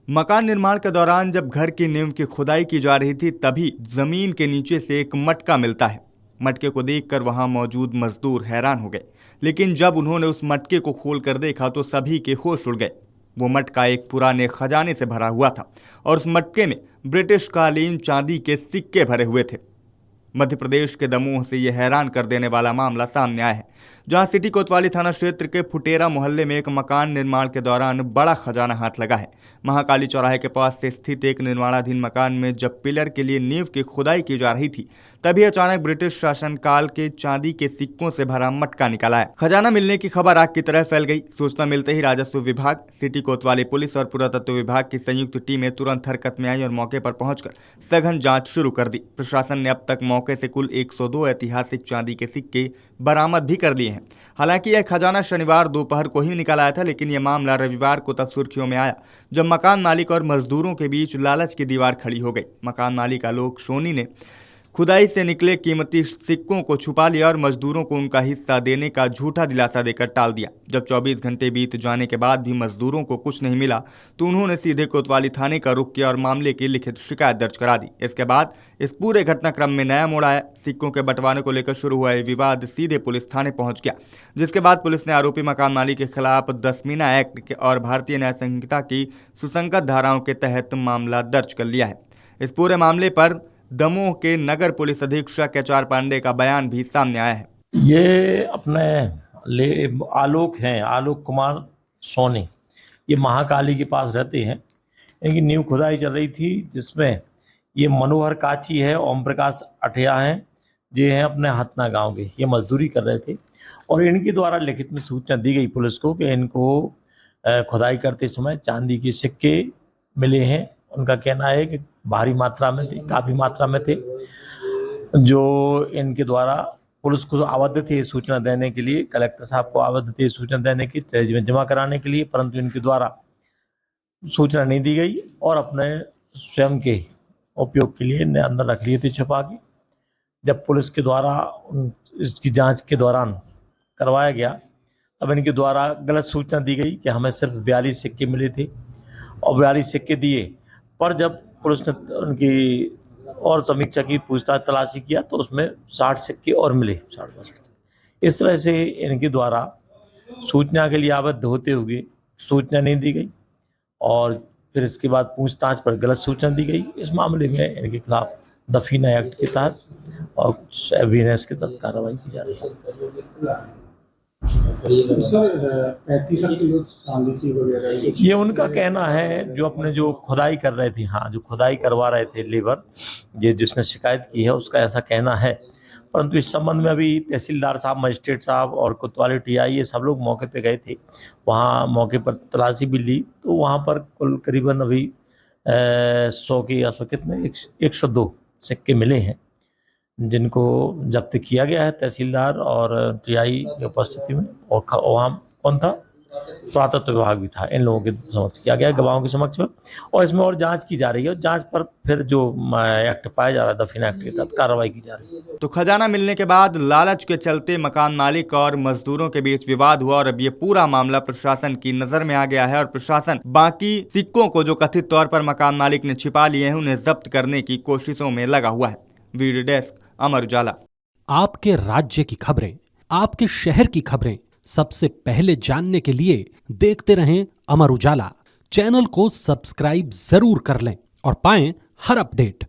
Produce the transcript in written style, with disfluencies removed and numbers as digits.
मकान निर्माण के दौरान जब घर की नींव की खुदाई की जा रही थी तभी जमीन के नीचे से एक मटका मिलता है। मटके को देखकर वहां मौजूद मजदूर हैरान हो गए, लेकिन जब उन्होंने उस मटके को खोलकर देखा तो सभी के होश उड़ गए। वो मटका एक पुराने खजाने से भरा हुआ था और उस मटके में ब्रिटिश कालीन चांदी के सिक्के भरे हुए थे। मध्य प्रदेश के दमोह से यह हैरान कर देने वाला मामला सामने आया है, जहां सिटी कोतवाली थाना क्षेत्र के फुटेरा मोहल्ले में एक मकान निर्माण के दौरान बड़ा खजाना हाथ लगा है। महाकाली चौराहे के पास से स्थित एक निर्माणाधीन मकान में जब पिलर के लिए नींव की खुदाई की जा रही थी तभी अचानक ब्रिटिश शासनकाल के चांदी के सिक्कों से भरा मटका निकला है। खजाना मिलने की खबर आग की तरह फैल गई। सूचना मिलते ही राजस्व विभाग, सिटी कोतवाली पुलिस और पुरातत्व विभाग की संयुक्त टीमें तुरंत हरकत में आई और मौके पर पहुंचकर सघन जांच शुरू कर दी। प्रशासन ने अब तक मौके से कुल 102 ऐतिहासिक चांदी के सिक्के बरामद भी कर लिए हैं। हालांकि यह खजाना शनिवार दोपहर को ही निकाला आया था, लेकिन यह मामला रविवार को तब सुर्खियों में आया जब मकान मालिक और मजदूरों के बीच लालच की दीवार खड़ी हो गई। मकान मालिक आलोक सोनी ने खुदाई से निकले कीमती सिक्कों को छुपा लिया और मजदूरों को उनका हिस्सा देने का झूठा दिलासा देकर टाल दिया। जब 24 घंटे बीत जाने के बाद भी मजदूरों को कुछ नहीं मिला तो उन्होंने सीधे कोतवाली थाने का रुख किया और मामले की लिखित शिकायत दर्ज करा दी। इसके बाद इस पूरे घटनाक्रम में नया मोड़ आया। सिक्कों के बंटवारे को लेकर शुरू हुआ विवाद सीधे पुलिस थाने पहुंच गया, जिसके बाद पुलिस ने आरोपी मकान मालिक के खिलाफ दशमीना एक्ट और भारतीय न्याय संहिता की सुसंगत धाराओं के तहत मामला दर्ज कर लिया है। इस पूरे मामले पर दमोह के नगर पुलिस अधीक्षक HR पांडे का बयान भी सामने आया है। ये अपने आलोक हैं, आलोक कुमार सोनी, ये महाकाली के पास रहते हैं। इनकी नींव खुदाई चल रही थी जिसमें ये मनोहर काची है, ओम प्रकाश अठिया हैं, ये हैं अपने हतना गांव के। ये मजदूरी कर रहे थे और इनके द्वारा लिखित में सूचना दी गई पुलिस को कि इनको खुदाई करते समय चांदी के सिक्के मिले हैं। उनका कहना है कि भारी मात्रा में थे, काफ़ी मात्रा में थे, जो इनके द्वारा पुलिस को आबद्ध थे सूचना देने के लिए, कलेक्टर साहब को आबद्ध थे सूचना देने की, तहजीब में जमा कराने के लिए, परंतु इनके द्वारा सूचना नहीं दी गई और अपने स्वयं के उपयोग के लिए इन्हें अंदर रख लिए थे छुपा के। जब पुलिस के द्वारा इसकी जांच के दौरान करवाया गया तब इनके द्वारा गलत सूचना दी गई कि हमें सिर्फ 42 सिक्के मिले थे और 42 सिक्के दिए, पर जब पुलिस ने उनकी और समीक्षा की, पूछताछ तलाशी किया तो उसमें 60 सिक्के और मिले, 60-62। इस तरह से इनके द्वारा सूचना के लिए आबद्ध होते हुए सूचना नहीं दी गई और फिर इसके बाद पूछताछ पर गलत सूचना दी गई। इस मामले में इनके खिलाफ दफीना एक्ट के तहत और एविडेंस के तहत कार्रवाई की जा रही है। ये उनका कहना है, जो अपने जो खुदाई कर रहे थे, हाँ, जो खुदाई करवा रहे थे लेबर, ये जिसने शिकायत की है उसका ऐसा कहना है। परंतु इस संबंध में अभी तहसीलदार साहब, मजिस्ट्रेट साहब और कोतवाली TI ये सब लोग मौके पे गए थे, वहाँ मौके पर तलाशी भी ली तो वहाँ पर कुल करीबन अभी 100 के या 100 कितने 102 सिक्के मिले हैं, जिनको जब्त किया गया है तहसीलदार और TI की उपस्थिति में। और वहाँ कौन था, पुरातत्व विभाग भी था, इन लोगों के समक्ष किया गया, गवाहों के समक्ष में। और इसमें और जांच की जा रही है और जांच पर फिर जो एक्ट पाया जा रहा है दफीना एक्ट के तहत कार्रवाई की जा रही है। तो खजाना मिलने के बाद लालच के चलते मकान मालिक और मजदूरों के बीच विवाद हुआ और अब ये पूरा मामला प्रशासन की नजर में आ गया है और प्रशासन बाकी सिक्कों को जो कथित तौर पर मकान मालिक ने छिपा लिए हैं उन्हें जब्त करने की कोशिशों में लगा हुआ है। Video desk, Amar Ujala. आपके राज्य की खबरें, आपके शहर की खबरें सबसे पहले जानने के लिए देखते रहें अमर उजाला। चैनल को सब्सक्राइब जरूर कर लें और पाएं हर अपडेट।